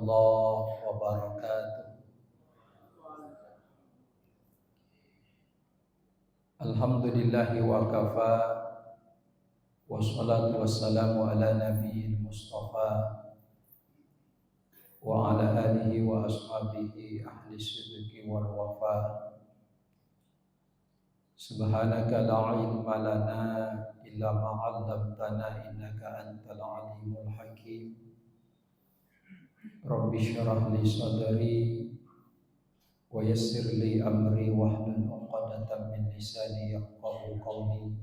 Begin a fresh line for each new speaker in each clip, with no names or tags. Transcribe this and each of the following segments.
warahmatullahi wabarakatuh. Alhamdulillahi wa kafa, wassalatu wassalamu ala nabiyil mustafa wa ala alihi wa ashabihi ahli sidqi wal wafa. Subhanaka la ilma lana illa ma 'allamtana innaka antal alimul hakim. Rabbi syrah li sadri wa yassir li amri wahlul 'uqdatam min lisani yafqahu qawli.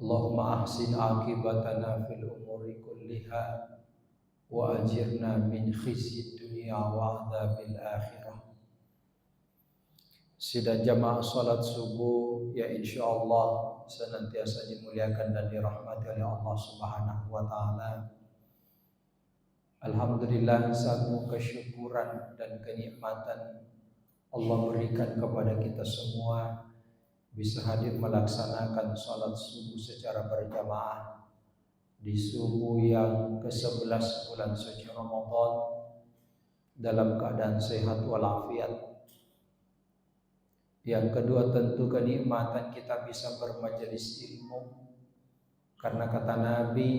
Allahumma ahsin aqibatana fil umuri kulliha wa ajirna min khizyid dunya wa adzabil akhirah. Sidang jamaah salat subuh ya insyaallah senantiasa dimuliakan dan dirahmati oleh Allah Subhanahu wa taala. Alhamdulillah, satu kesyukuran dan kenikmatan Allah berikan kepada kita semua bisa hadir melaksanakan salat subuh secara berjamaah di subuh yang ke-11 bulan suci Ramadan dalam keadaan sehat walafiat. Yang kedua tentu kenikmatan kita bisa bermajelis ilmu, karena kata Nabi,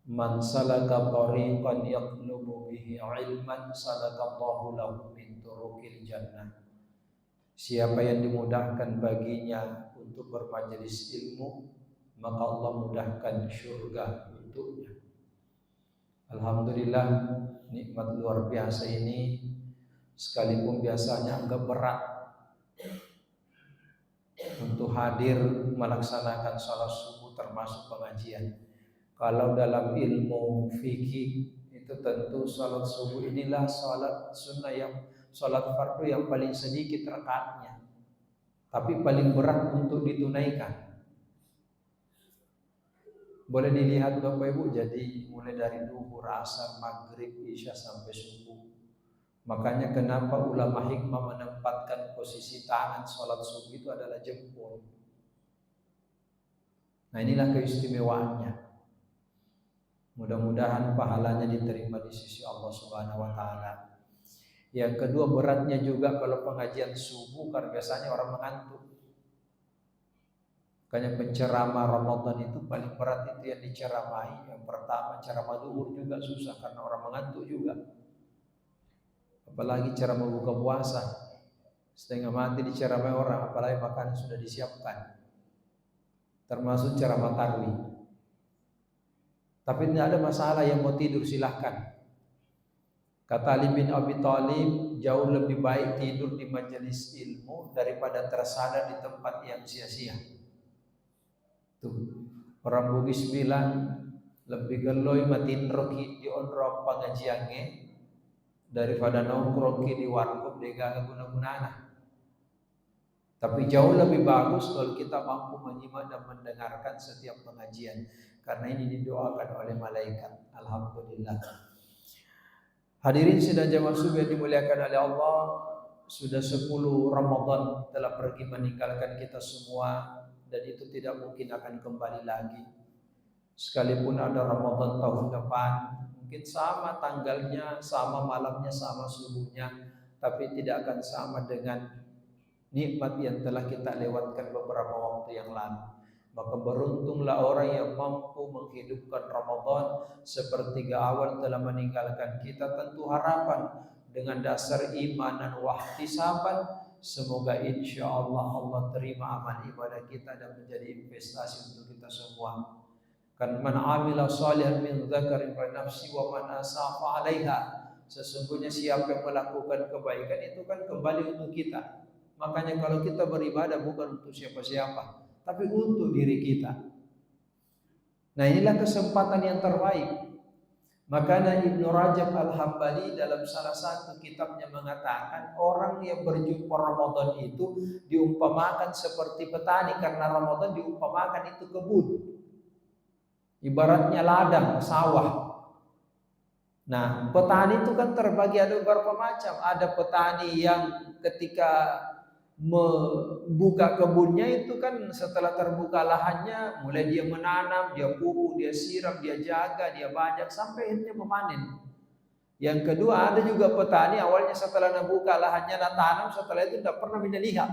man salaka tariqan yatlubu bihi ilman salakallahu lahu min turuqil jannah. Siapa yang dimudahkan baginya untuk bermajelis ilmu, maka Allah mudahkan surga untuknya. Alhamdulillah, nikmat luar biasa ini sekalipun biasanya agak berat untuk hadir melaksanakan salat subuh termasuk pengajian. Kalau dalam ilmu fikih itu tentu salat subuh inilah salat sunnah salat fardu yang paling sedikit rakaatnya, tapi paling berat untuk ditunaikan. Boleh dilihat Bapak Ibu, jadi mulai dari zuhur, asar, maghrib, isya sampai subuh. Makanya kenapa ulama hikmah menempatkan posisi tangan salat subuh itu adalah jempol. Nah, inilah keistimewaannya. Mudah-mudahan pahalanya diterima di sisi Allah Subhanahu wa taala. Yang kedua, beratnya juga kalau pengajian subuh karena biasanya orang mengantuk. Makanya penceramah Ramadan itu paling berat itu yang diceramai. Yang pertama, ceramah zuhur juga susah karena orang mengantuk juga. Apalagi ceramah buka puasa, setengah mati diceramai orang, apalagi makanan sudah disiapkan. Termasuk ceramah tarawih. Tapi tidak ada masalah, yang mau tidur silahkan. Kata Ali bin Abi Thalib, jauh lebih baik tidur di majelis ilmu daripada tersadar di tempat yang sia-sia. Tuh, orang Bugis bilang lebih geloy matin roki di onrop pengajiannya daripada nongkrong di warkop dega guna-gunana. Tapi jauh lebih bagus kalau kita mampu menyimak dan mendengarkan setiap pengajian, karena ini didoakan oleh malaikat. Alhamdulillah. Hadirin sidang jamaah subuh yang dimuliakan oleh Allah, sudah 10 Ramadan telah pergi meninggalkan kita semua, dan itu tidak mungkin akan kembali lagi. Sekalipun ada Ramadan tahun depan, mungkin sama tanggalnya, sama malamnya, sama subuhnya, tapi tidak akan sama dengan nikmat yang telah kita lewatkan beberapa waktu yang lalu. Maka beruntunglah orang yang mampu menghidupkan Ramadan sepertiga awal telah meninggalkan kita. Tentu harapan dengan dasar iman dan wahtisaban, semoga insya Allah terima amal ibadah kita dan menjadi investasi untuk kita semua. Kan man amila salihan min dzakarin fa nafsi wa man asafa 'alaiha. Sesungguhnya siapa yang melakukan kebaikan itu kan kembali untuk kita. Makanya kalau kita beribadah bukan untuk siapa-siapa, tapi untuk diri kita. Nah, inilah kesempatan yang terbaik. Makanya Ibnu Rajab Al-Hambali dalam salah satu kitabnya mengatakan, orang yang berjumpa Ramadan itu diumpamakan seperti petani, karena Ramadan diumpamakan itu kebun. Ibaratnya ladang, sawah. Nah, petani itu kan terbagi ada beberapa macam. Ada petani yang ketika membuka kebunnya itu kan setelah terbuka lahannya, mulai dia menanam, dia pupuk, dia siram, dia jaga, dia bajak sampai akhirnya memanen. Yang kedua, ada juga petani awalnya setelah membuka lahannya tanam, setelah itu tidak pernah lihat.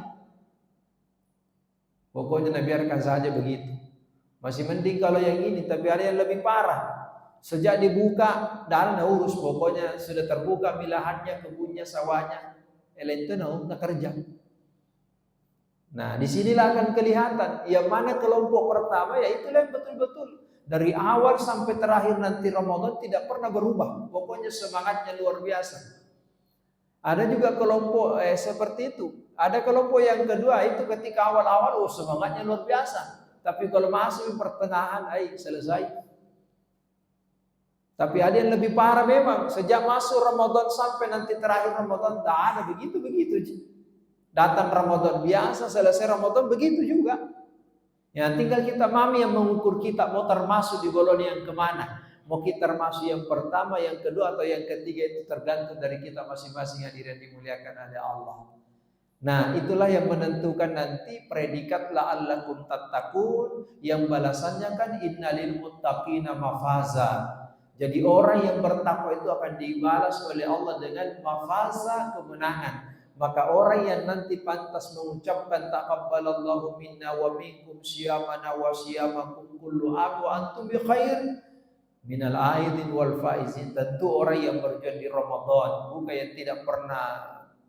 Pokoknya biarkan saja begitu. Masih mending kalau yang ini, tapi ada yang lebih parah. Sejak dibuka, dan urus, pokoknya sudah terbuka milahannya, kebunnya, sawahnya, itu nak kerja. Nah, disinilah akan kelihatan yang mana kelompok pertama, ya itulah yang betul-betul dari awal sampai terakhir nanti Ramadan tidak pernah berubah. Pokoknya semangatnya luar biasa. Ada juga kelompok seperti itu. Ada kelompok yang kedua itu ketika awal-awal semangatnya luar biasa. Tapi kalau masuk di pertengahan, selesai. Tapi ada yang lebih parah memang. Sejak masuk Ramadan sampai nanti terakhir Ramadan, tak ada begitu-begitu. Datang Ramadan biasa, selesai Ramadan begitu juga. Ya tinggal kita mami yang mengukur kita mau termasuk di golongan yang kemana. Mau kita termasuk yang pertama, yang kedua, atau yang ketiga, itu tergantung dari kita masing-masing hadirin dimuliakan oleh Allah. Nah, itulah yang menentukan nanti predikat la'allakum tattaqun, yang balasannya kan innalil muttaqina mafaza. Jadi orang yang bertakwa itu akan dibalas oleh Allah dengan mafaza, kemenangan. Maka orang yang nanti pantas mengucapkan taqabbalallahu minna wa minkum siyamana wa siyamakum kullu am wa antum bi khair minal aidin wal faizin. Tentu orang yang berjuang di Ramadan, bukan yang tidak pernah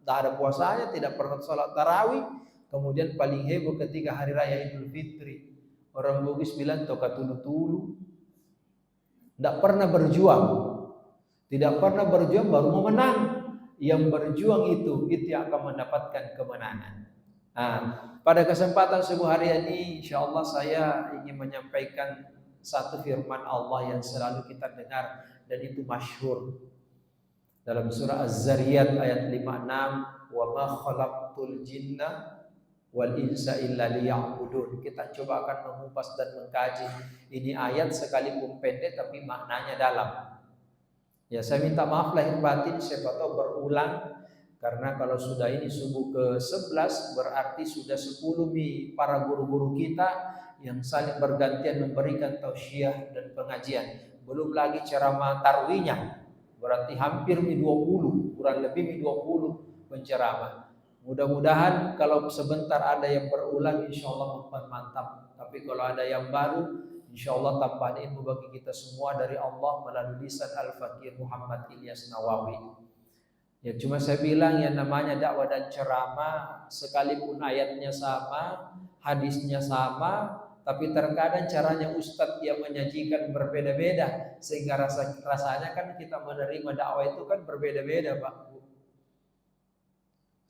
tak ada puasanya, tidak pernah sholat tarawih, kemudian paling heboh ketika hari raya Idul Fitri. Orang Bugis bilang toka tulu-tulu, tidak pernah berjuang, baru mau menang. Yang berjuang itu yang akan mendapatkan kemenangan. Nah, pada kesempatan subuh hari ini, insya Allah saya ingin menyampaikan satu firman Allah yang selalu kita dengar dan itu masyhur. Dalam surah Az-Zariyat ayat 56, wa ma khalaqtul jinna wal insa illa liya'budun. Kita coba akan mengupas dan mengkaji ini ayat, sekalipun pendek tapi maknanya dalam. Ya, saya minta maaf lahir batin, siapa tahu berulang, karena kalau sudah ini subuh ke-11 berarti sudah 10 para guru-guru kita yang saling bergantian memberikan tausiah dan pengajian. Belum lagi ceramah tarwihnya. Berarti hampir 20, kurang lebih 20 penceramah. Mudah-mudahan kalau sebentar ada yang berulang, insya Allah mantap. Tapi kalau ada yang baru, insya Allah tambahan ilmu bagi kita semua dari Allah melalui lisan Al-Fakir Muhammad Ilyas Nawawi. Ya cuma saya bilang yang namanya dakwah dan ceramah, sekalipun ayatnya sama, hadisnya sama, tapi terkadang caranya Ustadz yang menyajikan berbeda-beda, sehingga rasanya kan kita menerima dakwah itu kan berbeda-beda, Pak.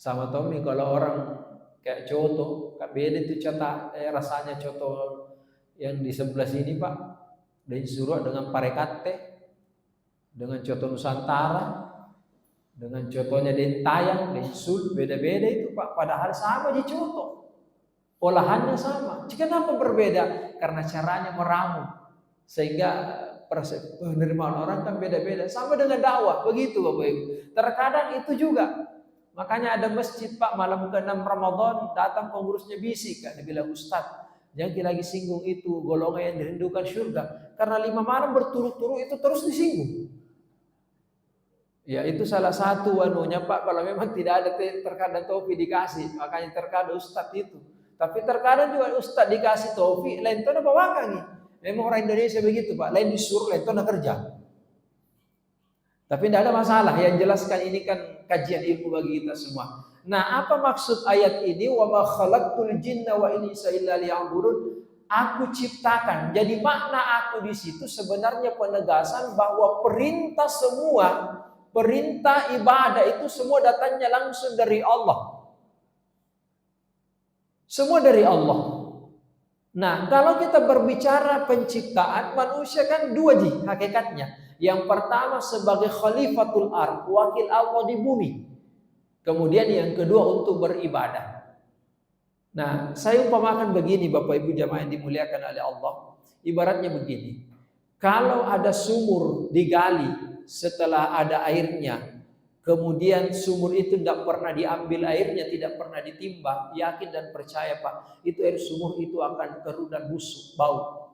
Sama Tommy kalau orang kayak coto, kan beda itu rasanya coto yang di sebelah sini, Pak. Dan suruh dengan parekate, dengan coto Nusantara, dengan cotonya Dentayang, Densul, beda-beda itu, Pak. Padahal sama di coto. Olahannya sama. Kenapa berbeda? Karena caranya meramu. Sehingga penerimaan orang kan beda-beda. Sama dengan dakwah, begitu Bapak Ibu. Terkadang itu juga. Makanya ada masjid, Pak, malam ke-6 Ramadan datang pengurusnya bisik kan, dia bilang, Ustaz, jangan lagi singgung itu golongan yang dirindukan surga. Karena 5 malam berturut-turut itu terus disinggung. Ya itu salah satu wanunya, Pak, kalau memang tidak ada terkadang taufik dikasih, makanya terkadang Ustaz itu. Tapi terkadang juga Ustaz dikasih taufik, lain itu ada bawakan nih. Memang orang Indonesia begitu, Pak, lain disuruh, lain itu ada kerja. Tapi tidak ada masalah, yang jelaskan ini kan kajian ilmu bagi kita semua. Nah, apa maksud ayat ini? Wa ma khalaqtul jinna wa insa illa liya'budun. Aku ciptakan. Jadi makna aku di situ sebenarnya penegasan bahwa perintah semua, perintah ibadah itu semua datangnya langsung dari Allah. Semua dari Allah. Nah, kalau kita berbicara penciptaan, manusia kan dua hakikatnya. Yang pertama sebagai khalifatul ardh, wakil Allah di bumi. Kemudian yang kedua untuk beribadah. Nah, saya umpamakan begini Bapak Ibu jamaah yang dimuliakan oleh Allah. Ibaratnya begini. Kalau ada sumur digali setelah ada airnya, Kemudian sumur itu tidak pernah diambil airnya, tidak pernah ditimbang. Yakin dan percaya Pak, itu air sumur itu akan keruh dan busuk, bau.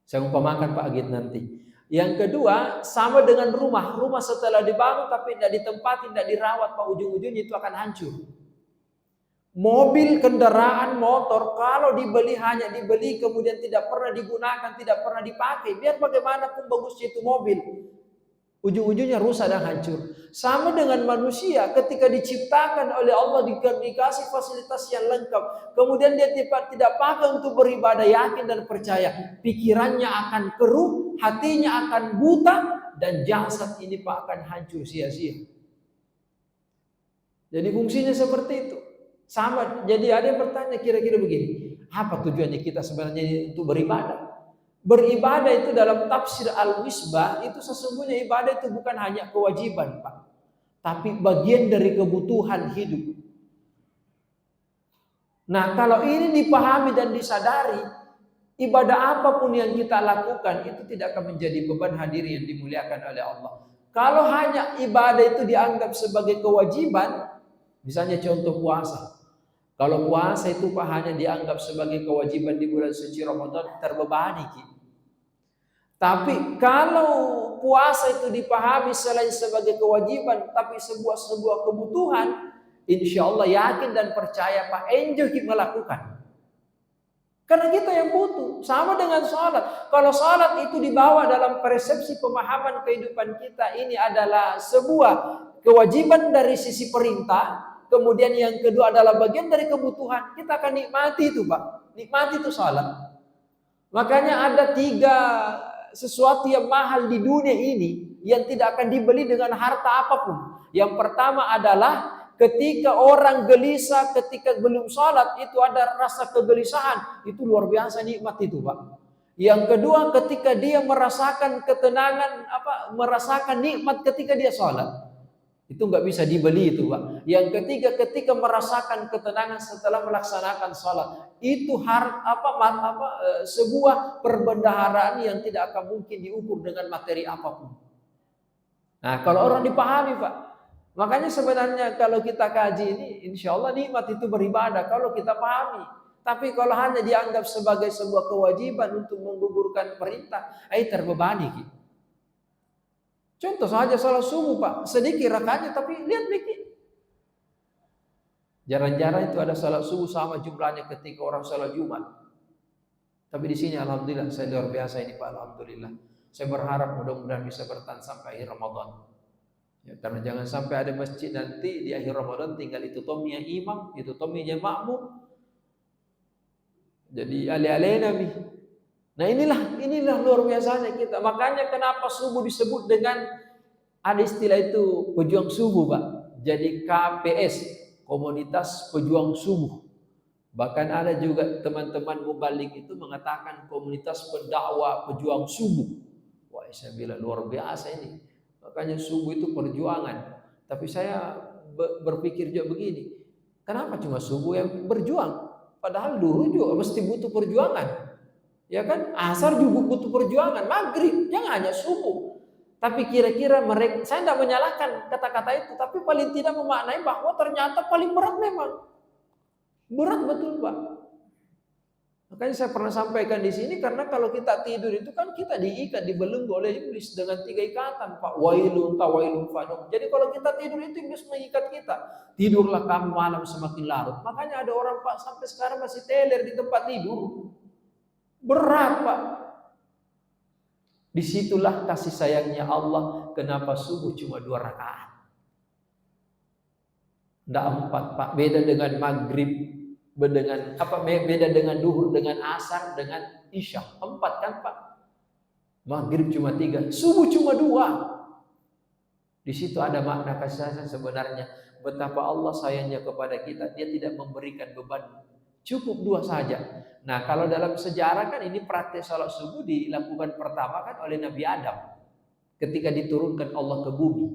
Saya umpamakan Pak Agit nanti. Yang kedua, sama dengan rumah. Rumah setelah dibangun tapi tidak ditempati, tidak dirawat Pak, ujung-ujungnya itu akan hancur. Mobil, kendaraan, motor, kalau dibeli hanya dibeli kemudian tidak pernah digunakan, tidak pernah dipakai, biar bagaimanapun bagusnya itu mobil, ujung-ujungnya rusak dan hancur. Sama dengan manusia, ketika diciptakan oleh Allah, dikasih fasilitas yang lengkap, kemudian dia tidak pakai untuk beribadah, yakin dan percaya, pikirannya akan keruh, hatinya akan buta, dan jasad ini Pak akan hancur sia-sia. Jadi fungsinya seperti itu. Sama, jadi ada yang bertanya kira-kira begini, apa tujuannya kita sebenarnya untuk beribadah? Beribadah itu dalam tafsir Al-Misbah itu sesungguhnya ibadah itu bukan hanya kewajiban Pak, tapi bagian dari kebutuhan hidup. Nah kalau ini dipahami dan disadari, ibadah apapun yang kita lakukan itu tidak akan menjadi beban hadirin yang dimuliakan oleh Allah. Kalau hanya ibadah itu dianggap sebagai kewajiban, misalnya contoh puasa. Kalau puasa itu Pak hanya dianggap sebagai kewajiban di bulan suci Ramadan, terbebani kita. Tapi kalau puasa itu dipahami selain sebagai kewajiban, tapi sebuah kebutuhan, insya Allah yakin dan percaya Pak, enjoy kita melakukan. Karena kita yang butuh. Sama dengan sholat. Kalau sholat itu dibawa dalam persepsi pemahaman kehidupan kita, ini adalah sebuah kewajiban dari sisi perintah, kemudian yang kedua adalah bagian dari kebutuhan, kita akan nikmati itu Pak. Nikmati itu sholat. Makanya ada 3 sesuatu yang mahal di dunia ini yang tidak akan dibeli dengan harta apapun. Yang pertama adalah ketika orang gelisah, ketika belum sholat itu ada rasa kegelisahan, itu luar biasa nikmat itu Pak. Yang kedua ketika dia merasakan ketenangan, merasakan nikmat ketika dia sholat, itu nggak bisa dibeli itu Pak. Yang ketiga ketika merasakan ketenangan setelah melaksanakan sholat, itu sebuah perbendaharaan yang tidak akan mungkin diukur dengan materi apapun. Nah kalau orang dipahami Pak, makanya sebenarnya kalau kita kaji ini, insya Allah nikmat itu beribadah kalau kita pahami. Tapi kalau hanya dianggap sebagai sebuah kewajiban untuk menggugurkan perintah, terbebani kita. Contoh saja salat subuh Pak, sedikit rakaatnya tapi lihat dikit. Jarang-jarang itu ada salat subuh sama jumlahnya ketika orang salat Jumat. Tapi di sini alhamdulillah saya luar biasa ini Pak, alhamdulillah. Saya berharap mudah-mudahan bisa bertahan sampai akhir Ramadan. Ya, karena jangan sampai ada masjid nanti di akhir Ramadan tinggal itu tominya imam, itu tominya makmum. Jadi alih-alih Nabi. Nah inilah luar biasanya kita. Makanya kenapa subuh disebut dengan ada istilah itu pejuang subuh Pak. Jadi KPS, komunitas pejuang subuh. Bahkan ada juga teman-teman mubalik itu mengatakan komunitas pendakwah pejuang subuh. Wah saya bilang luar biasa ini. Makanya subuh itu perjuangan. Tapi saya berpikir juga begini. Kenapa cuma subuh yang berjuang? Padahal dulu juga mesti butuh perjuangan. Ya kan, asar juga butuh perjuangan, maghrib, jangan hanya subuh. Tapi kira-kira mereka, saya tidak menyalahkan kata-kata itu, tapi paling tidak memaknai bahwa ternyata paling berat memang. Berat betul Pak. Makanya saya pernah sampaikan di sini, karena kalau kita tidur itu kan kita diikat, dibelenggu oleh iblis dengan 3 ikatan Pak. Wailun tawailun fadum. Jadi kalau kita tidur itu iblis mengikat kita. Tidurlah kamu malam semakin larut. Makanya ada orang Pak sampai sekarang masih teler di tempat tidur. Berat Pak. Disitulah kasih sayangnya Allah. Kenapa subuh cuma 2 rakaat? Tidak 4 Pak. Beda dengan maghrib, beda dengan duhur, dengan asar, dengan isya. 4 kan Pak. Maghrib cuma 3, subuh cuma 2. Di situ ada makna kasih sayang sebenarnya. Betapa Allah sayangnya kepada kita. Dia tidak memberikan beban. Cukup 2 saja. Nah kalau dalam sejarah kan ini praktek salat subuh dilakukan pertama kan oleh Nabi Adam. Ketika diturunkan Allah ke bumi.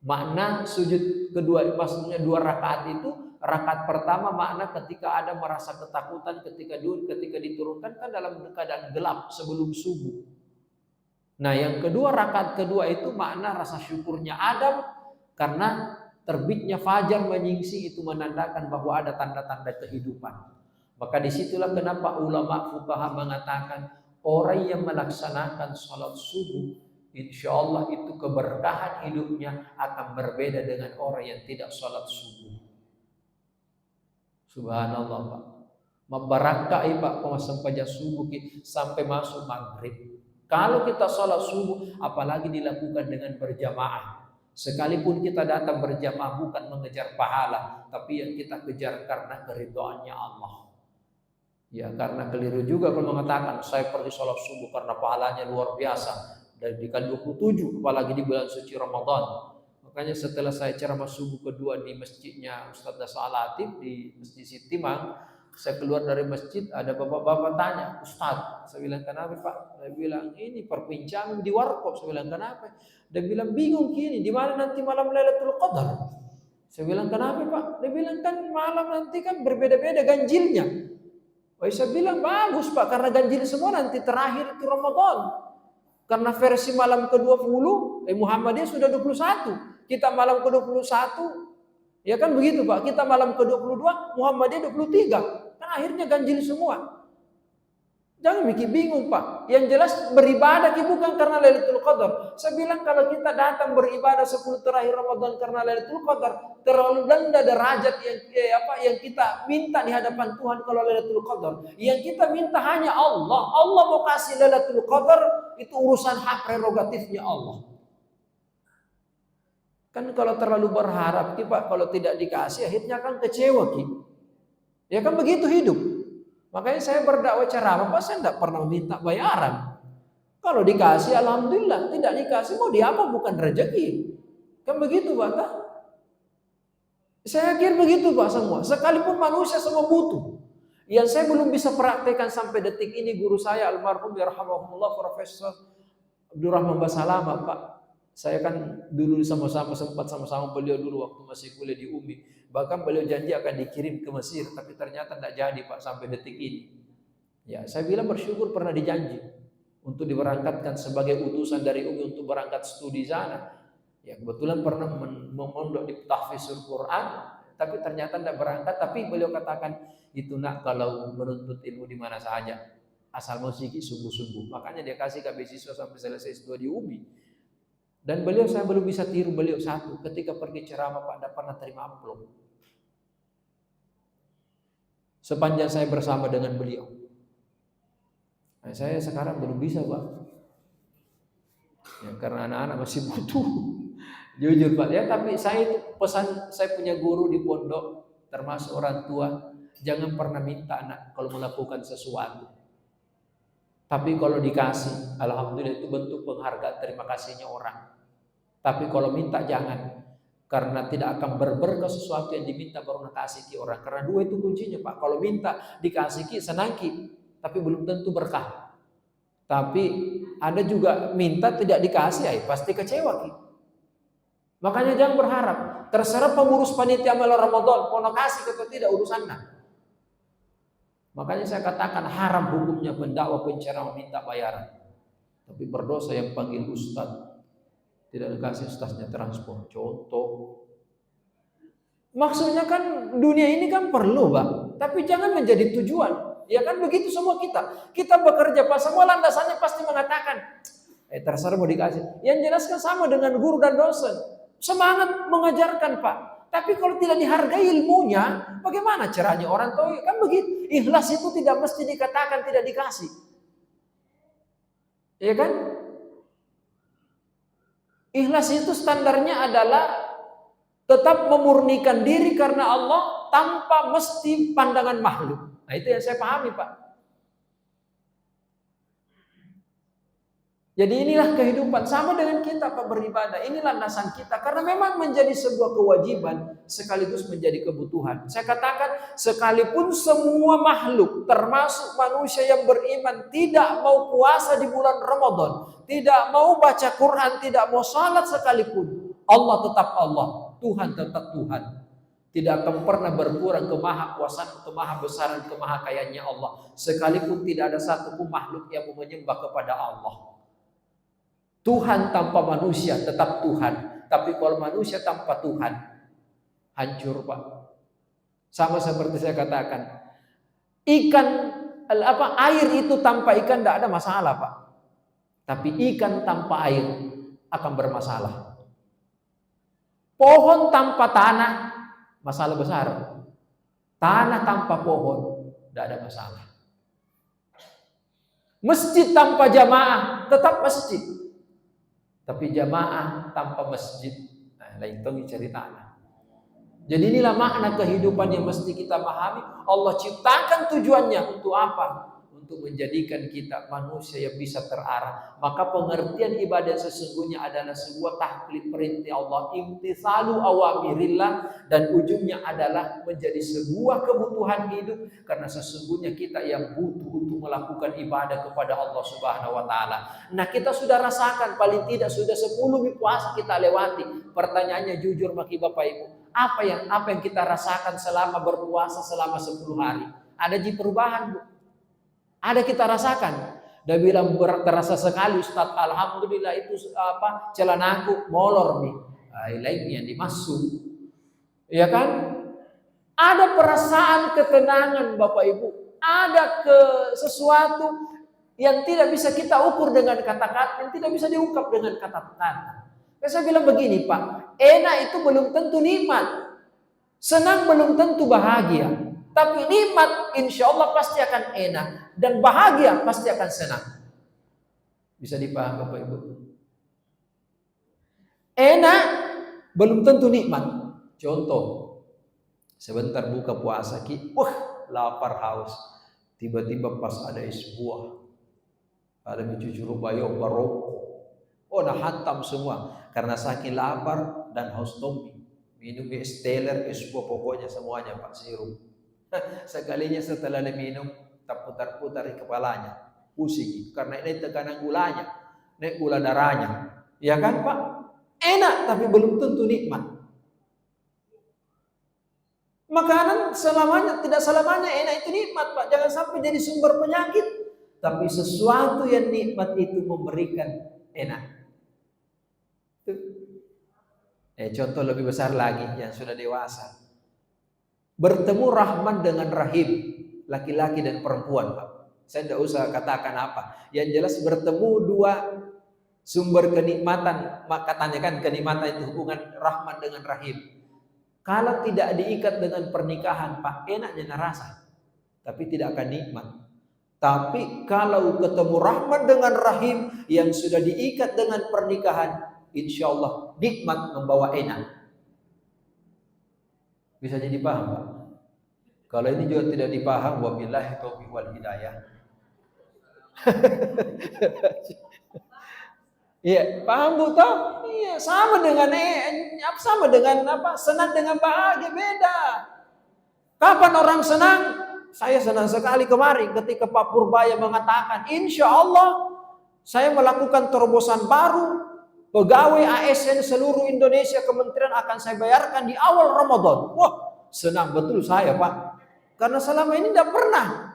Makna sujud kedua, maksudnya 2 rakaat itu. Rakaat pertama makna ketika Adam merasa ketakutan ketika diturunkan kan dalam keadaan gelap sebelum subuh. Nah, yang kedua, rakaat kedua itu makna rasa syukurnya Adam karena terbitnya fajar menyingsing itu menandakan bahwa ada tanda-tanda kehidupan. Maka disitulah kenapa ulama fuqaha mengatakan orang yang melaksanakan sholat subuh, insya Allah itu keberkahan hidupnya akan berbeda dengan orang yang tidak sholat subuh. Subhanallah Pak. Membarakai Pak sampai subuh sampai masuk maghrib. Kalau kita sholat subuh, apalagi dilakukan dengan berjamaah. Sekalipun kita datang berjamaah bukan mengejar pahala, tapi yang kita kejar karena keridhaannya Allah. Ya, karena keliru juga kalau mengatakan saya pergi sholat subuh karena pahalanya luar biasa. Dan di 27, apalagi di bulan suci Ramadan. Makanya setelah saya ceramah subuh kedua di masjidnya Ustaz Dasa Latif di Masjid Sitimang, saya keluar dari masjid, ada bapak-bapak tanya, Ustaz, saya bilang kenapa Pak? Saya bilang ini perbincangan di warkop. Saya bilang kenapa? Dia bilang bingung gini, di mana nanti malam Lailatul Qadar? Saya bilang kenapa Pak? Dia bilang kan malam nanti kan berbeda-beda ganjilnya. Saya bilang bagus Pak, karena ganjil semua nanti terakhir itu Ramadan. Karena versi malam ke-20 Muhammadiyah sudah 21. Kita malam ke-21, ya kan begitu Pak. Kita malam ke-22, Muhammadiyah 23. Kan akhirnya ganjil semua. Jangan bikin bingung Pak. Yang jelas beribadah bukan karena Lailatul Qadar. Saya bilang kalau kita datang beribadah 10 terakhir Ramadan karena Lailatul Qadar, terlalu rendah derajat yang kita minta di hadapan Tuhan kalau Lailatul Qadar. Yang kita minta hanya Allah. Allah mau kasih Lailatul Qadar, itu urusan hak prerogatifnya Allah. Kan kalau terlalu berharap Pak, kalau tidak dikasih akhirnya kan kecewa Ya kan begitu hidup. Makanya saya berdakwah ceramah, Pak, saya tidak pernah minta bayaran. Kalau dikasih, alhamdulillah. Tidak dikasih, mau diapa bukan rezeki. Kan begitu, Pak. Saya kira begitu, Pak, semua. Sekalipun manusia semua butuh. Yang saya belum bisa praktekkan sampai detik ini, guru saya almarhum yarhamahullah Profesor Abdurrahman Basalama, Pak. Saya kan dulu sempat sama-sama beliau dulu waktu masih kuliah di UMI. Bahkan beliau janji akan dikirim ke Mesir, tapi ternyata tidak jadi Pak sampai detik ini. Ya, saya bilang bersyukur pernah dijanji untuk diberangkatkan sebagai utusan dari UMI untuk berangkat studi sana. Ya, kebetulan pernah memondok di tahfizul Quran, tapi ternyata tidak berangkat. Tapi beliau katakan itu nak kalau menuntut ilmu di mana saja, asal musik sungguh-sungguh. Makanya dia kasih ke beasiswa sampai selesai S2 di UMI. Dan saya belum bisa tiru beliau satu. Ketika pergi ceramah Pak, tidak pernah terima amplop. Sepanjang saya bersama dengan beliau. Nah, saya sekarang belum bisa Pak. Ya, karena anak-anak masih butuh. Jujur Pak. Ya, tapi saya itu pesan, saya punya guru di pondok, termasuk orang tua, jangan pernah minta anak kalau melakukan sesuatu. Tapi kalau dikasih, alhamdulillah itu bentuk penghargaan terima kasihnya orang. Tapi kalau minta jangan, karena tidak akan berberkah sesuatu yang diminta baru kasih ke orang. Karena dua itu kuncinya Pak. Kalau minta dikasih senang tapi belum tentu berkah. Tapi ada juga minta tidak dikasih, pasti kecewa Makanya jangan berharap. Terserah pengurus panitia malam Ramadan, mau kasih atau tidak urusannya. Makanya saya katakan haram hukumnya pendakwah penceramah minta bayaran. Tapi berdosa yang panggil ustaz, tidak dikasih ustaznya transport. Contoh. Maksudnya kan dunia ini kan perlu Pak, tapi jangan menjadi tujuan. Ya kan begitu semua kita. Kita bekerja Pak, semua landasannya pasti mengatakan terserah mau dikasih. Yang jelas kan sama dengan guru dan dosen. Semangat mengajarkan Pak. Tapi kalau tidak dihargai ilmunya, bagaimana caranya orang tahu? Kan begitu. Ikhlas itu tidak mesti dikatakan tidak dikasih. Ya kan? Ikhlas itu standarnya adalah tetap memurnikan diri karena Allah tanpa mesti pandangan makhluk. Nah itu yang saya pahami Pak. Jadi inilah kehidupan sama dengan kita Pak beribadah. Inilah landasan kita karena memang menjadi sebuah kewajiban sekaligus menjadi kebutuhan. Saya katakan sekalipun semua makhluk termasuk manusia yang beriman tidak mau puasa di bulan Ramadan, tidak mau baca Quran, tidak mau salat sekalipun, Allah tetap Allah, Tuhan tetap Tuhan. Tidak akan pernah berkurang kemahakuasaan, kemahabesaran, kemahakayaannya Allah. Sekalipun tidak ada satu pun makhluk yang menyembah kepada Allah. Tuhan tanpa manusia tetap Tuhan. Tapi kalau manusia tanpa Tuhan, hancur Pak. Sama seperti saya katakan, air itu tanpa ikan tidak ada masalah Pak. Tapi ikan tanpa air akan bermasalah. Pohon tanpa tanah, masalah besar. Tanah tanpa pohon, tidak ada masalah. Masjid tanpa jamaah, tetap masjid. Tapi jamaah tanpa masjid, nah, lain itu ceritanya. Jadi inilah makna kehidupan yang mesti kita pahami. Allah ciptakan tujuannya untuk apa? Untuk menjadikan kita manusia yang bisa terarah. Maka pengertian ibadah sesungguhnya adalah sebuah taklid perintah Allah, imtitsalu awamirillah, dan ujungnya adalah menjadi sebuah kebutuhan hidup, karena sesungguhnya kita yang butuh untuk melakukan ibadah kepada Allah Subhanahu wa taala. Nah, kita sudah rasakan paling tidak sudah 10 puasa kita lewati. Pertanyaannya jujur bagi Bapak Ibu, apa yang kita rasakan selama berpuasa selama 10 hari? Ada perubahan, Bu? Ada kita rasakan. Dia bilang terasa sekali Ustaz, alhamdulillah itu celanaku molor nih. Lainnya dimasuk. Ya kan? Ada perasaan ketenangan Bapak Ibu. Ada sesuatu yang tidak bisa kita ukur dengan kata-kata, yang tidak bisa diungkap dengan kata-kata. Saya bilang begini Pak, enak itu belum tentu nikmat. Senang belum tentu bahagia. Tapi nikmat insya Allah pasti akan enak. Dan bahagia pasti akan senang. Bisa dipahami Bapak Ibu? Enak belum tentu nikmat. Contoh, sebentar buka puasa lapar haus. Tiba-tiba pas ada es buah, ada mencuci rubayo baroko, nah hantam semua karena saking lapar dan haus tompi. Minum es teler, es buah, pokoknya semuanya Pak, sirup. Sekalinya setelah minum, terputar-putar di kepalanya, pusing karena ini tekanan gulanya, naik gula darahnya, ya kan Pak? Enak tapi belum tentu nikmat. Makanan tidak selamanya enak itu nikmat Pak, jangan sampai jadi sumber penyakit. Tapi sesuatu yang nikmat itu memberikan enak. Contoh lebih besar lagi yang sudah dewasa. Bertemu Rahman dengan Rahim, laki-laki dan perempuan Pak. Saya tidak usah katakan apa. Yang jelas bertemu dua sumber kenikmatan. Katanya kan kenikmatan itu hubungan Rahman dengan Rahim. Kalau tidak diikat dengan pernikahan Pak, enaknya rasa. Tapi tidak akan nikmat. Tapi kalau ketemu Rahman dengan Rahim yang sudah diikat dengan pernikahan, insya Allah nikmat membawa enak. Bisa jadi paham Pak? Kalau ini juga tidak dipaham, wabillahi taufiq wal hidayah. Iya, paham Bu toh? Iya, sama dengan senang dengan bahagia beda. Kapan orang senang? Saya senang sekali kemarin ketika Pak Purbaya mengatakan, insya Allah saya melakukan terobosan baru, pegawai ASN seluruh Indonesia kementerian akan saya bayarkan di awal Ramadan. Wah, senang betul saya Pak, karena selama ini tidak pernah.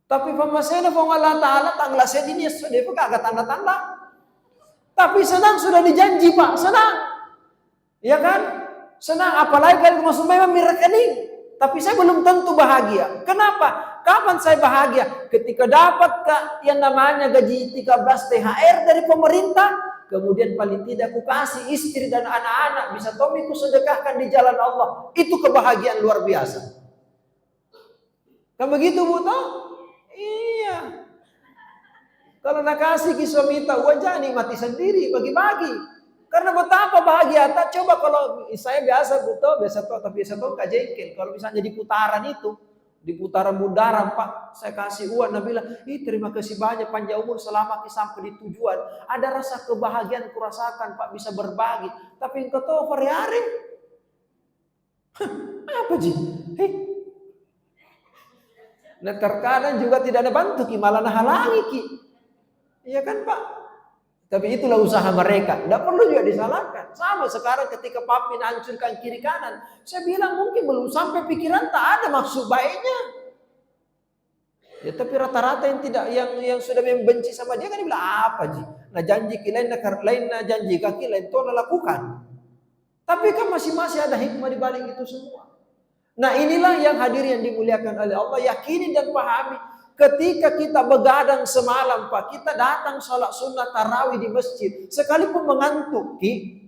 Tapi pemasena Allah Ta'ala tanggal ini sudah agak tanda-tanda. Tapi senang sudah dijanji Pak, senang. Ya kan? Senang, apalagi kalau masuk memang rekening. Tapi saya belum tentu bahagia. Kenapa? Kapan saya bahagia? Ketika dapat yang namanya gaji 13 THR dari pemerintah, kemudian paling tidak ku kasih istri dan anak-anak, bisa Tommy ku sedekahkan di jalan Allah. Itu kebahagiaan luar biasa. Kan begitu Bu toh? Iya. Kalau nak kasih ke suami tak wajah nikmati sendiri, bagi-bagi. Karena betapa bahagia. Tak coba kalau saya biasa tapi biasa tuh kajengkel. Kalau misalnya di putaran itu, di putaran bundaran Pak, saya kasih uang, Nabi bilang, terima kasih banyak, panjang umur, selamat sampai di tujuan. Ada rasa kebahagiaan kurasakan Pak, bisa berbagi. Tapi engkau tahu hari-hari, apa Ji? Nah terkadang juga tidak ada bantu Ki, malah halangi Ki. Iya kan Pak? Tapi itulah usaha mereka. Tidak perlu juga disalahkan. Sama sekarang ketika Papi hancurkan kiri kanan. Saya bilang mungkin belum sampai pikiran, tak ada maksud baiknya. Ya tapi rata-rata yang sudah membenci sama dia kan dia bilang apa Ji? Nah janji lain na janji kaki lain to lakukan. Tapi kan masih ada hikmah di balik itu semua. Nah inilah yang hadir yang dimuliakan oleh Allah. Yakini dan pahami. Ketika kita begadang semalam Pak, kita datang sholat sunnah tarawih di masjid. Sekalipun mengantuk,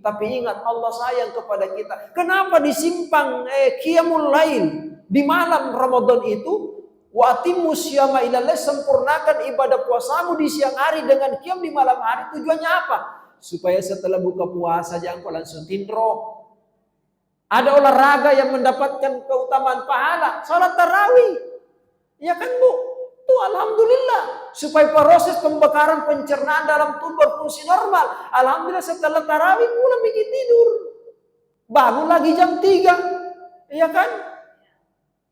tapi ingat Allah sayang kepada kita. Kenapa disimpang qiyamul lail di malam Ramadan itu? Wa atimmu syiyama ilallai, sempurnakan ibadah puasamu di siang hari dengan qiyam di malam hari. Tujuannya apa? Supaya setelah buka puasa jangan kau langsung tindro. Ada olahraga yang mendapatkan keutamaan pahala, sholat tarawih. Ya kan Bu? Tuh alhamdulillah. Supaya proses pembakaran pencernaan dalam tubuh berfungsi normal. Alhamdulillah setelah tarawih mulai bikin tidur. Bangun lagi jam 3. Iya kan?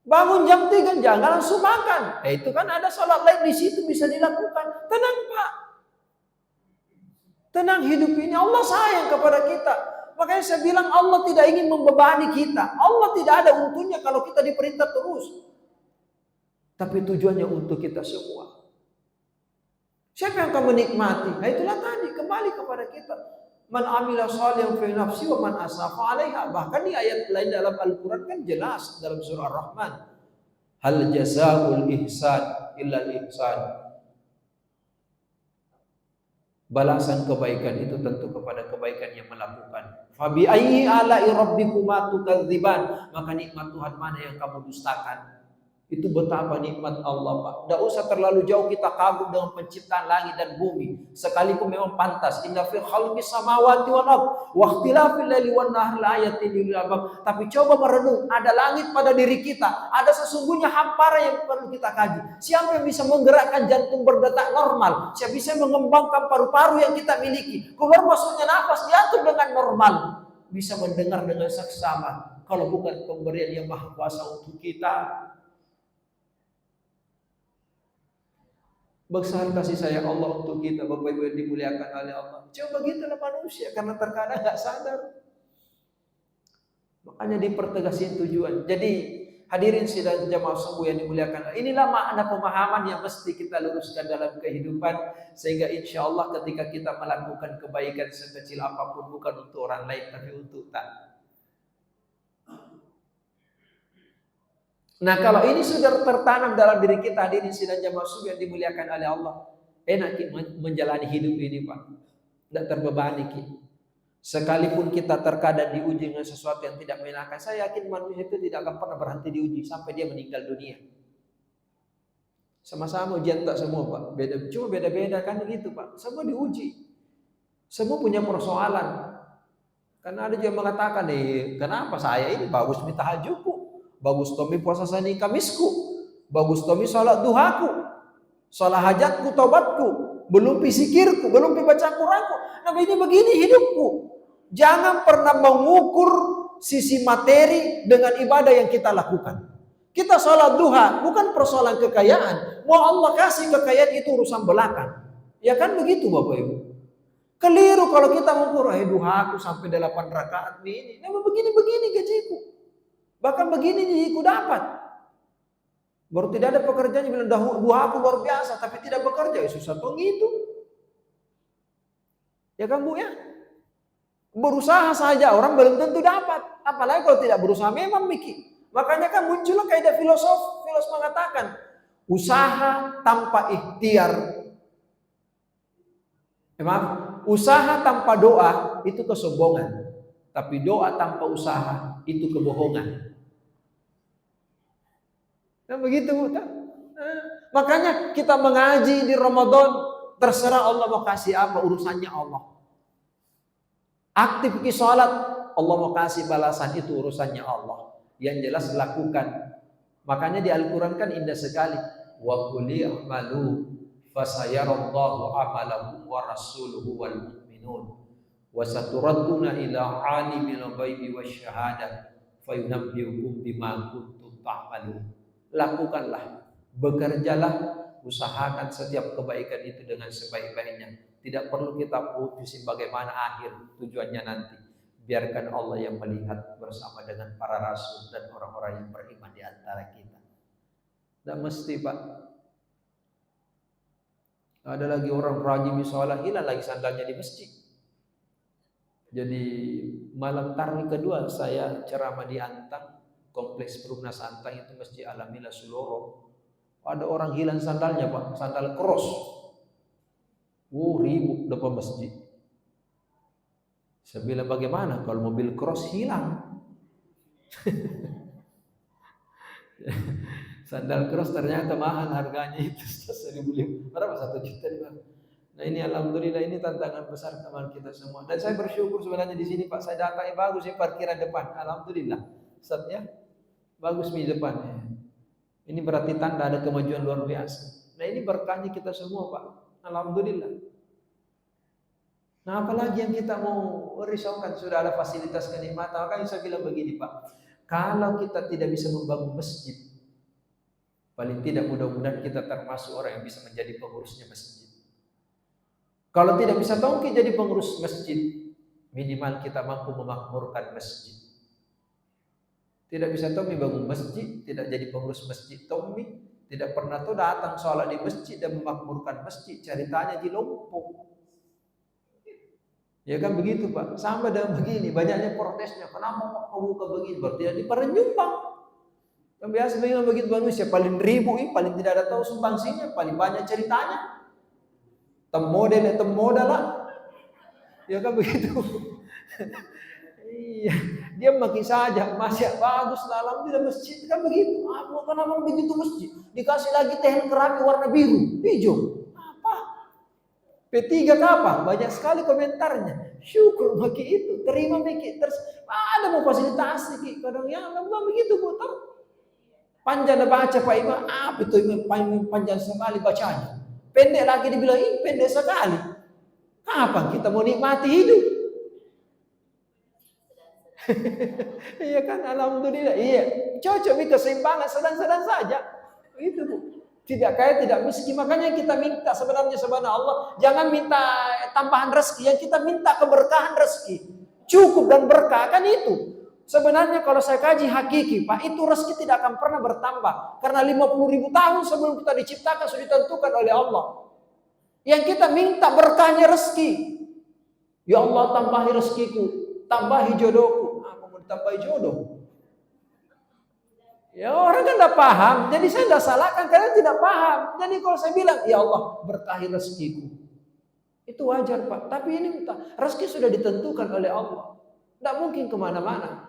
Bangun jam 3 jangan langsung makan. Itu kan ada sholat lain di situ bisa dilakukan. Tenang Pak. Tenang, hidup ini Allah sayang kepada kita. Makanya saya bilang Allah tidak ingin membebani kita. Allah tidak ada untungnya kalau kita diperintah terus. Tapi tujuannya untuk kita semua. Siapa yang akan menikmati? Nah itulah tadi kembali kepada kita. Man amila shalihan fi nafsi wa man asafa 'alaiha. Bahkan di ayat lain dalam Al-Qur'an kan jelas dalam surah Ar-Rahman. Hal jazaa'ul ihsan illa al-ihsan. Balasan kebaikan itu tentu kepada kebaikan yang melakukan. Fabi ayyi ala'i rabbikuma tukadziban. Maka nikmat Tuhan mana yang kamu dustakan? Itu betapa nikmat Allah Pak. Tidak usah terlalu jauh kita kagum dengan penciptaan langit dan bumi. Sekalipun memang pantas. Inna fi khalqis samawati wal ardh wa ikhtilafil laili wan nahari laayatin lil albab. Tapi coba merenung, ada langit pada diri kita. Ada sesungguhnya hamparan yang perlu kita kaji. Siapa yang bisa menggerakkan jantung berdetak normal? Siapa bisa mengembangkan paru-paru yang kita miliki? Keluar masuknya nafas diatur dengan normal. Bisa mendengar dengan saksama. Kalau bukan pemberian yang maha kuasa untuk kita. Besar kasih sayang Allah untuk kita, Bapak Ibu yang dimuliakan oleh Allah. Coba gitulah manusia, karena terkadang nggak sadar. Makanya dipertegasin tujuan. Jadi hadirin sidang jamaah subuh yang dimuliakan Allah. Inilah makna pemahaman yang mesti kita luruskan dalam kehidupan. Sehingga insya Allah ketika kita melakukan kebaikan sekecil apapun bukan untuk orang lain, tapi untuk tak. Nah kalau ini sudah tertanam dalam diri kita, hadirin sidang jamaah subuh yang dimuliakan oleh Allah, enak menjalani hidup ini Pak, tidak terbebani kita. Sekalipun kita terkadang diuji dengan sesuatu yang tidak menyenangkan, saya yakin manusia itu tidak akan pernah berhenti diuji sampai dia meninggal dunia. Sama-sama ujian tak semua Pak, cuma beda-beda kan begitu Pak, semua diuji, semua punya persoalan. Karena ada yang mengatakan, kenapa saya ini bagus tahajudku, bagus tomi puasa Senin Kamisku, bagus tomi sholat duhaku, sholat hajatku, taubatku, belum pisikirku, belum baca Quranku. Nah ini begini hidupku. Jangan pernah mengukur sisi materi dengan ibadah yang kita lakukan. Kita sholat duha bukan persoalan kekayaan. Mau Allah kasih kekayaan itu urusan belakang. Ya kan begitu Bapak Ibu. Keliru kalau kita mengukur, duhaku sampai 8 rakaat ini. Nah begini-begini gajiku. Bahkan begini gajiku dapat. Baru tidak ada pekerjaan yang bilang duhaku luar biasa, tapi tidak bekerja. Susah tuh gitu. Ya kan Bu ya? Berusaha saja orang belum tentu dapat. Apalagi kalau tidak berusaha memang mikir. Makanya kan muncullah kaidah filosof mengatakan usaha tanpa ikhtiar. Usaha tanpa doa itu kesombongan. Tapi doa tanpa usaha itu kebohongan. Nah begitu Bu. Makanya kita mengaji di Ramadan, terserah Allah mau kasih apa, urusannya Allah. Aktif ke sholat, Allah mau kasih balasan, itu urusannya Allah. Yang jelas lakukan. Makanya di Al-Quran kan indah sekali. Wa qul i'malu fasayarallahu amalakum wa rasuluhu wal mu'minun wa saturadduna ila alimil ghaibi wasyahadah fayunabbiukum bima kuntum ta'malun. Lakukanlah, bekerjalah, usahakan setiap kebaikan itu dengan sebaik-baiknya. Tidak perlu kita putusin bagaimana akhir tujuannya nanti. Biarkan Allah yang melihat bersama dengan para rasul dan orang-orang yang beriman di antara kita. Dan mesti Pak. Ada lagi orang rajin sholat, hilang lagi sandalnya di masjid. Jadi malam tarawih kedua saya ceramah di Antang, kompleks Perumnas Antang itu Masjid Alamila Suloro. Ada orang hilang sandalnya Pak, sandal cross. Ribut depan masjid. Saya bilang bagaimana kalau mobil cross hilang? Sandal cross ternyata mahal harganya itu 1.000, berapa 1 juta di mana? Nah ini alhamdulillah ini tantangan besar teman kita semua. Dan saya bersyukur sebenarnya di sini Pak, saya datangnya bagus ya parkiran depan. Alhamdulillah. Ustaz ya. Bagus di depannya. Ini berarti tanda ada kemajuan luar biasa. Nah ini berkahnya kita semua Pak. Alhamdulillah. Nah apalagi yang kita mau risaukan, sudah ada fasilitas kenikmatan. Makanya saya bilang begini Pak, kalau kita tidak bisa membangun masjid, paling tidak mudah-mudahan kita termasuk orang yang bisa menjadi pengurusnya masjid. Kalau tidak bisa tongki jadi pengurus masjid, minimal kita mampu memakmurkan masjid. Tidak bisa Tommy bangun masjid, tidak jadi pengurus masjid Tommy, tidak pernah tuh datang sholat di masjid dan memakmurkan masjid, ceritanya di Lompok. Ya kan begitu Pak, sama dengan begini, banyaknya protesnya, kenapa Pak buka begini, berarti di para nyumbang. Kan biasa memang begitu manusia, paling ribu ini, paling tidak ada tahu sumbangsinya, paling banyak ceritanya. Temodel lah. Ya kan begitu. Iya, dia makin saja masih bagus dalam tidak masjid kan begitu. Kenapa begitu masjid? Dikasih lagi teh keramik warna biru, hijau. Apa? P3 apa? Banyak sekali komentarnya. Syukur maki itu, terima maki terus ada mau fasilitasi ki. Kadang yang enggak begitu Bu tahu. Panjang baca Pak Imam, apa itu panjang sekali bacanya. Pendek lagi dibilang ini pendek sekali. Kapan kita mau nikmati hidup? Iya kan, alhamdulillah. Iya, cocok keseimbangan sedang-sedang saja. Itu Bu. Tidak kaya, tidak miskin. Makanya kita minta sebenarnya Allah, jangan minta tambahan rezeki, yang kita minta keberkahan rezeki. Cukup dan berkah kan itu. Sebenarnya kalau saya kaji hakiki, Pak, itu rezeki tidak akan pernah bertambah. Karena 50.000 tahun sebelum kita diciptakan sudah ditentukan oleh Allah. Yang kita minta berkahnya rezeki. Ya Allah tambahi rezekiku, tambahi jodohku. Apa mau tambahi jodoh? Ya orang kan tidak paham. Jadi saya tidak salahkan karena tidak paham. Jadi kalau saya bilang, ya Allah berkahi rezekiku. Itu wajar Pak. Tapi ini rezeki sudah ditentukan oleh Allah. Tidak mungkin kemana-mana.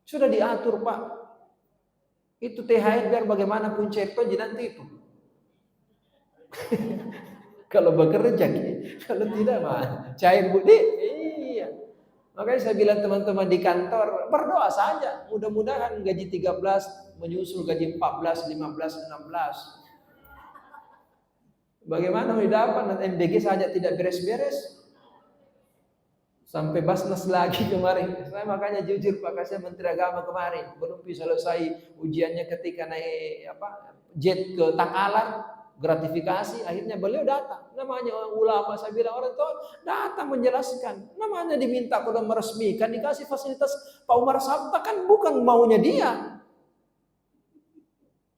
Sudah diatur Pak. Itu THR biar bagaimanapun cek nanti itu. Kalau bekerja, kalau tidak mah cair budi. Iya. Makanya saya bilang teman-teman di kantor berdoa saja. Mudah-mudahan gaji 13 menyusul gaji 14, 15, 16. Bagaimana dapat MDG saja tidak beres-beres. Sampai Basnas lagi kemarin. Saya makanya jujur Pak, saya Menteri Agama kemarin belum bisa selesai ujiannya ketika naik jet ke Takalar, gratifikasi, akhirnya beliau datang. Namanya ulama, saya bilang orang tua datang menjelaskan. Namanya diminta kalau meresmikan, dikasih fasilitas Pak Umar Sabta kan bukan maunya dia.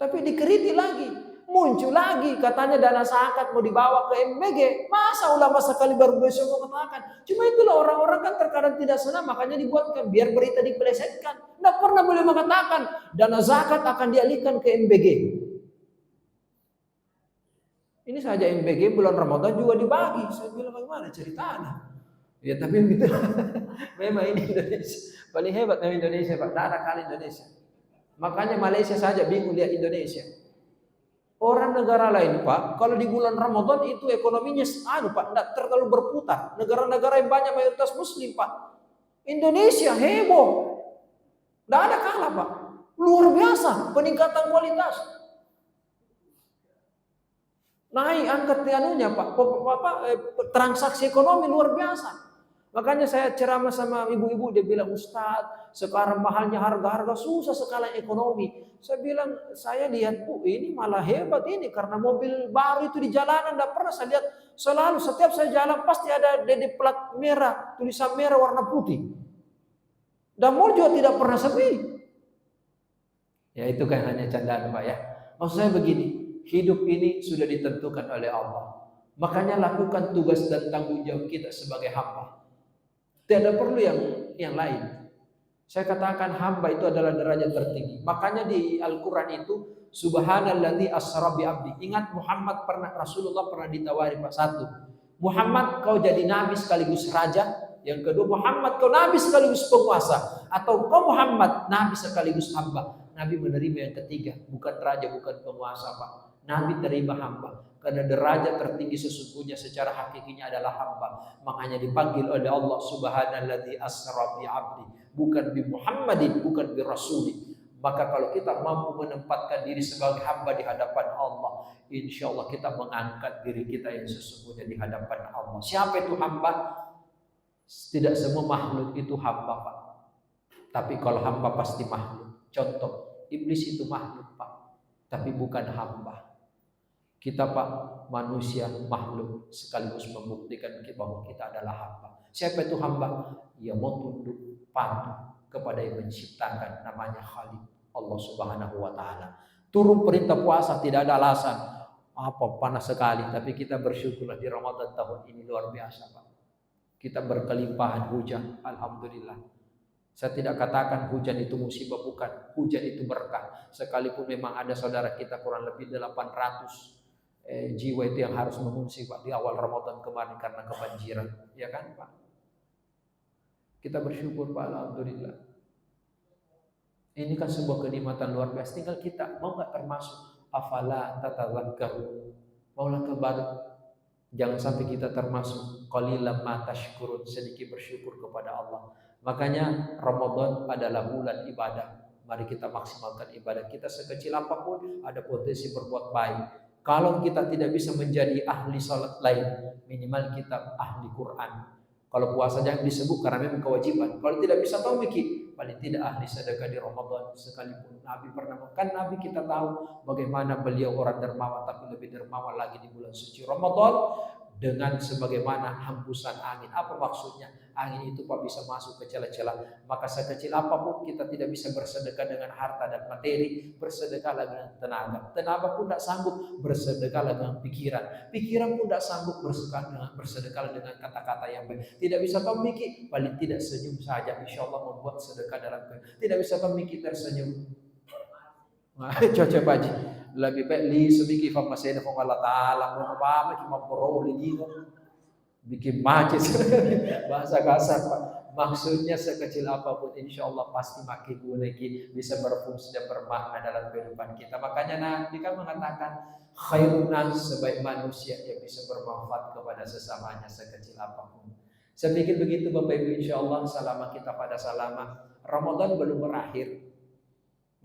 Tapi dikritik lagi. Muncul lagi katanya dana zakat mau dibawa ke MBG. Masa ulama sekali baru besok mau katakan. Cuma itulah orang-orang kan terkadang tidak senang, makanya dibuatkan biar berita dipelesetkan. Tidak pernah boleh mengatakan dana zakat akan dialihkan ke MBG. Ini saja MBG bulan Ramadan juga dibagi. Saya bilang bagaimana ceritanya? Ya tapi begitu. Memang ini Indonesia paling hebat memang Indonesia Pak. Tidak ada kali Indonesia. Makanya Malaysia saja bingung lihat Indonesia. Orang negara lain Pak, kalau di bulan Ramadan itu ekonominya Pak, tidak terlalu berputar. Negara-negara yang banyak mayoritas Muslim Pak. Indonesia heboh, tidak ada kalah Pak. Luar biasa peningkatan kualitas. Naik angka Pak, transaksi ekonomi luar biasa. Makanya saya ceramah sama ibu-ibu, dia bilang Ustadz, sekarang mahalnya harga-harga susah sekali ekonomi. Saya bilang, saya lihat Bu, ini malah hebat ini karena mobil baru itu di jalanan tidak pernah saya lihat. Selalu setiap saya jalan pasti ada di plat merah, tulisan merah warna putih. Dan mall juga tidak pernah sepi. Ya itu kan hanya candaan Pak ya. Maksud saya begini, hidup ini sudah ditentukan oleh Allah. Makanya lakukan tugas dan tanggung jawab kita sebagai hamba. Tidak perlu yang lain. Saya katakan hamba itu adalah derajat tertinggi. Makanya di Al-Quran itu Subhanalladzi asra bi abdi. Ingat Rasulullah pernah ditawari Pak satu. Muhammad kau jadi nabi sekaligus raja. Yang kedua Muhammad kau nabi sekaligus penguasa. Atau kau Muhammad nabi sekaligus hamba. Nabi menerima yang ketiga. Bukan raja, bukan penguasa Pak. Nabi terima hamba. Karena derajat tertinggi sesungguhnya secara hakikinya adalah hamba. Makanya dipanggil oleh Allah Subhanalladzi asra bi abdi, bukan bi Muhammadin, bukan bi Rasuli. Maka kalau kita mampu menempatkan diri sebagai hamba di hadapan Allah, insya Allah kita mengangkat diri kita yang sesungguhnya di hadapan Allah. Siapa itu hamba? Tidak semua makhluk itu hamba Pak. Tapi kalau hamba pasti makhluk. Contoh, iblis itu makhluk Pak, tapi bukan hamba. Kita Pak manusia makhluk sekaligus membuktikan bahwa kita adalah hamba. Siapa itu hamba? Ya mau tunduk patuh kepada yang menciptakan, namanya Khalik, Allah Subhanahu wa taala. Turun perintah puasa tidak ada alasan. Apa panas sekali, tapi kita bersyukurlah di Ramadan tahun ini luar biasa Pak. Kita berkelimpahan hujan, alhamdulillah. Saya tidak katakan hujan itu musibah, bukan. Hujan itu berkah. Sekalipun memang ada saudara kita kurang lebih 800 jiwa itu yang harus mengungsi Pak di awal Ramadan kemarin karena kebanjiran, ya kan Pak? Kita bersyukur Pak, alhamdulillah. Ini kan sebuah kenikmatan luar biasa. Tinggal kita mau nggak termasuk afala tatadzakkarun, maulah kembali. Jangan sampai kita termasuk qalilan ma tashkurun, sedikit bersyukur kepada Allah. Makanya Ramadan adalah bulan ibadah. Mari kita maksimalkan ibadah kita sekecil apapun, ada potensi berbuat baik. Kalau kita tidak bisa menjadi ahli salat lain, minimal kita ahli Quran. Kalau puasa jangan disebut karena memang kewajiban. Kalau tidak bisa tahu mikir, paling tidak ahli sedekah di Ramadan sekalipun. Nabi pernah, kan Nabi kita tahu bagaimana beliau orang dermawan, tapi lebih dermawan lagi di bulan suci Ramadan dengan sebagaimana hembusan angin. Apa maksudnya? Angin itu Pak bisa masuk ke celah-celah. Maka sekecil apapun kita tidak bisa bersedekah dengan harta dan materi, bersedekahlah dengan tenaga. Tenaga pun tidak sanggup, bersedekahlah dengan pikiran. Pikiran pun tidak sanggup, bersedekahlah dengan kata-kata yang baik. Tidak bisa kau mikir, paling tidak senyum saja. Insya Allah membuat sedekah dalam kehidupan. Tidak bisa kau mikir tersenyum. Cocok baji. Lebih baik li semiki fama sena fama Allah Ta'ala. Menurut cuma beroli dino. Bikin macet. Bahasa kasar Pak. Maksudnya sekecil apapun insya Allah pasti makin lagi bisa berfungsi dan bermakna dalam kehidupan kita. Makanya Nabi kan mengatakan khairun nas, sebaik manusia yang bisa bermanfaat kepada sesamanya sekecil apapun. Saya pikir begitu Bapak Ibu, insya Allah selama kita pada selama Ramadan belum berakhir,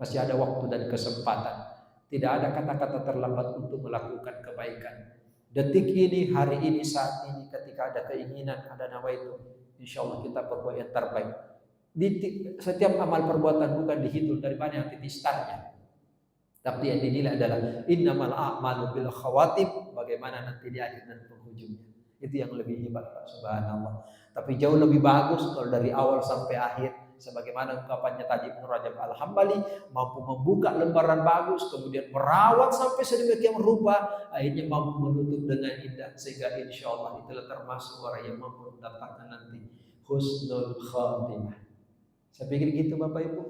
masih ada waktu dan kesempatan. Tidak ada kata-kata terlambat untuk melakukan kebaikan. Detik ini, hari ini, saat ini, ketika ada keinginan, ada nawaitu, insya Allah kita berbuat yang terbaik. Setiap amal perbuatan bukan dihitung dari mana yang titik startnya, tapi yang dinilai adalah innamal a'malu bil khawatim, bagaimana nanti di akhir dan penghujungnya. Itu yang lebih hebat Pak, subhanallah. Tapi jauh lebih bagus kalau dari awal sampai akhir, sebagaimana ungkapannya tadi Ibnu Rajab Al-Hambali, mampu membuka lembaran bagus, kemudian merawat sampai sedemikian rupa, akhirnya mampu menutup dengan indah, sehingga insya Allah itulah termasuk orang yang mampu mendapatkan nanti husnul khatimah. Saya pikir gitu Bapak Ibu.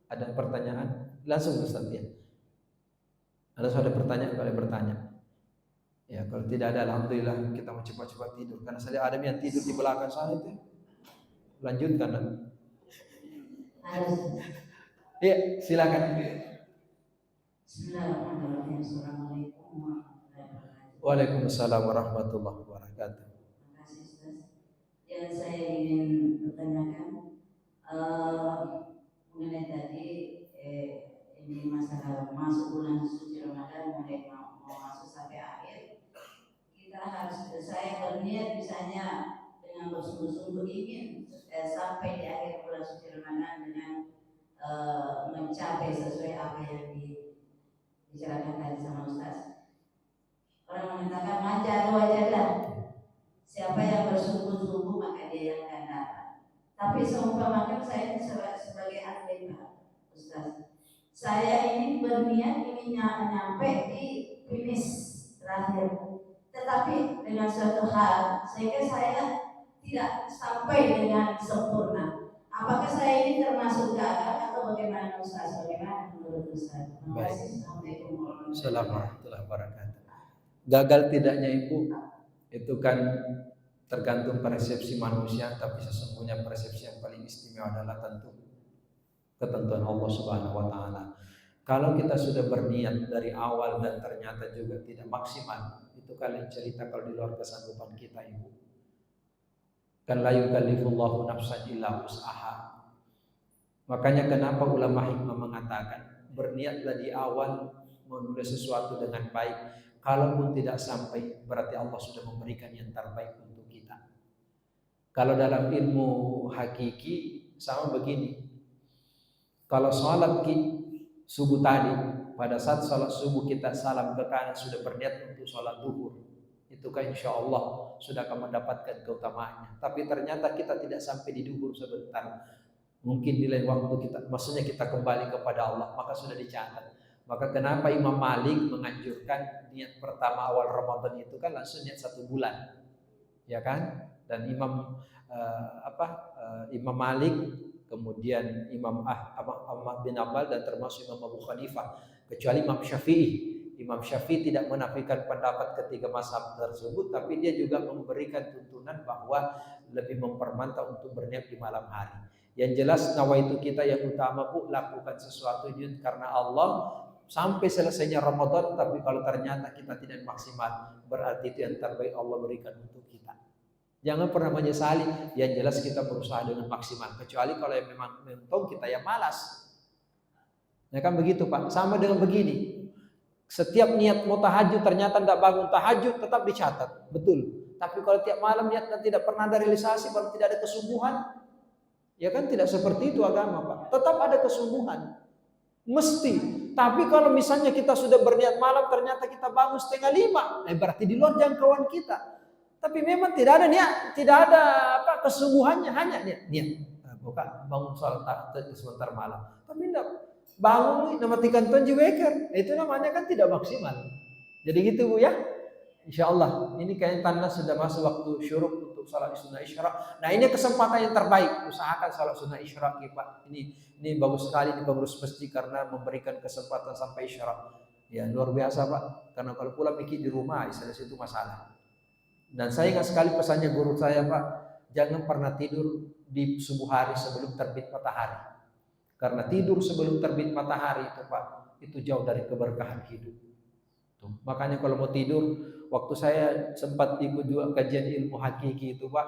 Ada pertanyaan? Langsung Ustaz ya. Ada pertanyaan, boleh bertanya. Ya, kalau tidak ada, alhamdulillah kita mau cepat-cepat tidur. Karena saya ada yang tidur di belakang sana itu. Lanjutkan. Iya, silakan.
Bismillahirrahmanirrahim. Assalamualaikum warahmatullahi wabarakatuh.
Waalaikumsalam warahmatullahi wabarakatuh.
Terima kasih Ustaz. Yang saya ingin bertanyakan mengenai tadi ini masalah masuk bulan suci Ramadan, mulai mau masuk sampai akhir, kita harus, saya berniat misalnya dengan bersungguh-sungguh ingin sampai di akhir bulan suci Ramadan dengan mencapai sesuai apa yang dibicarakan tadi sama Ustaz. Orang mengatakan manja wajadah, siapa yang bersungguh-sungguh maka dia yang akan dapat. Tapi seumpamakan saya sebagai atlet Ustaz, saya ini berniat ingin nyampe di finish terakhir, tetapi dengan suatu hal sehingga saya tidak sampai dengan sempurna. Apakah saya ini termasuk gagal atau bagaimana Ustaz? Bagaimana menurut Ustaz? Terima kasih.
Assalamualaikum warahmatullahi wabarakatuh. Gagal tidaknya Ibu itu kan tergantung persepsi manusia, tapi sesungguhnya persepsi yang paling istimewa adalah tentu ketentuan Allah Subhanahu wa taala. Kalau kita sudah berniat dari awal dan ternyata juga tidak maksimal, itu kalian cerita kalau di luar kesanggupan kita Ibu. Kan la yukallifullahu nafsan illa wus'aha. Makanya kenapa ulama hikmah mengatakan berniatlah di awal menulis sesuatu dengan baik. Kalaupun tidak sampai, berarti Allah sudah memberikan yang terbaik untuk kita. Kalau dalam ilmu hakiki sama begini. Kalau sholat subuh tadi, pada saat sholat subuh kita salam ke kanan sudah berniat untuk sholat duhur, itu kan insya Allah sudah akan mendapatkan keutamaannya. Tapi ternyata kita tidak sampai di duhur sebentar, mungkin di lain waktu kita, maksudnya kita kembali kepada Allah, maka sudah dicatat. Maka kenapa Imam Malik menganjurkan niat pertama awal Ramadan itu kan langsung niat 1 bulan, ya kan? Dan Imam Malik, kemudian Imam Ahmad bin Hanbal dan termasuk Imam Abu Hanifah, kecuali Imam Syafi'i. Imam Syafi'i tidak menafikan pendapat ketiga mazhab tersebut, tapi dia juga memberikan tuntunan bahwa lebih mempermantap untuk berniat di malam hari. Yang jelas nawaitu kita yang utama Bu, lakukan sesuatu karena Allah sampai selesainya Ramadan. Tapi kalau ternyata kita tidak maksimal, berarti itu yang terbaik Allah berikan untuk kita. Jangan pernah menyesali. Yang jelas kita berusaha dengan maksimal, kecuali kalau yang memang mentok kita yang malas. Ya kan begitu Pak. Sama dengan begini, setiap niat mau tahajud ternyata tidak bangun tahajud, tetap dicatat, betul. Tapi kalau tiap malam niat dan tidak pernah ada realisasi, kalau tidak ada kesungguhan, ya kan tidak seperti itu agama Pak. Tetap ada kesungguhan, mesti. Tapi kalau misalnya kita sudah berniat malam ternyata kita bangun 4:30, berarti di luar jangkauan kita. Tapi memang tidak ada niat, tidak ada kesungguhannya, hanya niat. Bukan bangun sholat sebentar malam, tapi tidak bangun mematikan Tuhan weker, itu namanya kan tidak maksimal. Jadi gitu Bu ya. Insya Allah ini kayaknya tanda sudah masuk waktu syuruk untuk salat sunnah isyraq. Nah ini kesempatan yang terbaik, usahakan salat sunnah isyraq Pak. Ini bagus sekali di pengurus masjid karena memberikan kesempatan sampai isyraq. Ya luar biasa Pak. Karena kalau pulang mikir di rumah, istilah itu masalah. Dan saya ingat sekali pesannya guru saya Pak, jangan pernah tidur di subuh hari sebelum terbit matahari. Karena tidur sebelum terbit matahari itu Pak, itu jauh dari keberkahan hidup. Tuh. Makanya kalau mau tidur, waktu saya sempat ikut juga kajian ilmu hakiki itu Pak,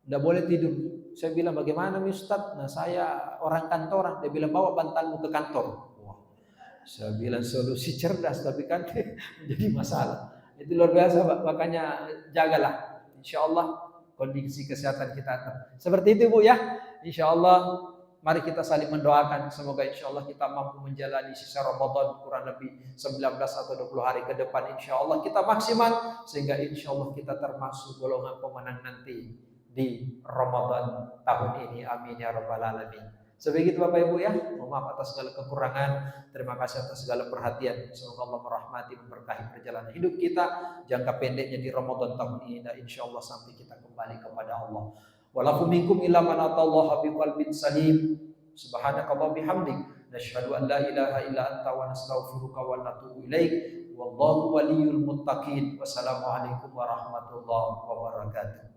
tidak boleh tidur. Saya bilang bagaimana Ustaz? Nah saya orang kantoran. Dia bilang bawa bantalmu ke kantor. Wah, saya bilang solusi cerdas, tapi kan jadi masalah. Itu luar biasa Pak. Makanya jagalah. Insya Allah kondisi kesehatan kita. Seperti itu Bu ya. Insya Allah mari kita saling mendoakan. Semoga insya Allah kita mampu menjalani sisa Ramadan kurang lebih 19 atau 20 hari ke depan. Insya Allah kita maksimal. Sehingga insya Allah kita termasuk golongan pemenang nanti di Ramadan tahun ini. Amin ya rabbal alamin. Sebegitu Bapak Ibu ya. Mohon maaf atas segala kekurangan. Terima kasih atas segala perhatian. Semoga Allah merahmati, memberkahi perjalanan hidup kita. Jangka pendeknya di Ramadan tahun ini. Dan insya Allah sampai kita kembali kepada Allah. Walafu minkum illa man atallaha biqalbin salim. Subhanakallah bihamdik. Nashhadu an la ilaha illa anta wa nastaghfiruka wa natubu ilaik. Wallahu waliyul muttaqin. Wassalamualaikum warahmatullahi wabarakatuh.